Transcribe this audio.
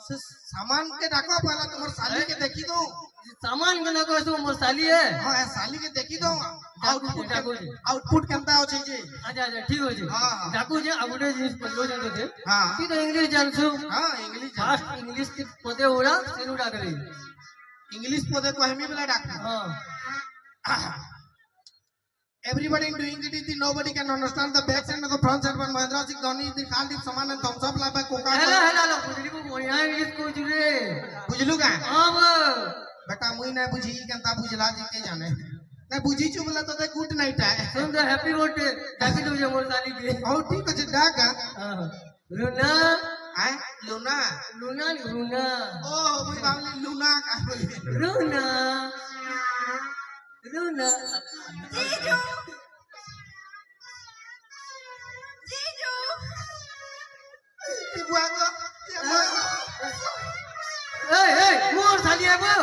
से सामान के डाको पहला तुम्हार साली के देखी दो सामान के नको सो मोर साली है हां साली के देखी दो डाकू आउटपुट केनता हो छै अच्छा अच्छा ठीक हो छै डाकू जे आगुडे जिनिस पलो जंतो छे हां ती तो इंग्लिश जानसु हां इंग्लिश फास्ट इंग्लिश के पदे उड़ा सेनु डाकले इंग्लिश पदे को हमी वाला डाक हां everybody doing it is nobody can understand the back end of the front end when Mahendra Singh Dhoni the called it saman and thumbs up like coca hello बुझली को बढ़िया इंग्लिश को जुरे बुझलु का हां बा बेटा मुई ना बुझी केनता बुझला जी के जाने ना बुझी छु बोला तो गुड नाइट है सुन तो हैप्पी बर्थडे डाकी दो जे मोर साली के ओ ठीक है डाक हां लूना है लूना लूना लूना ओ मुई बावली लूना का लूना लूना जीजू जीजू ये बुआ को ए मोर साली है वो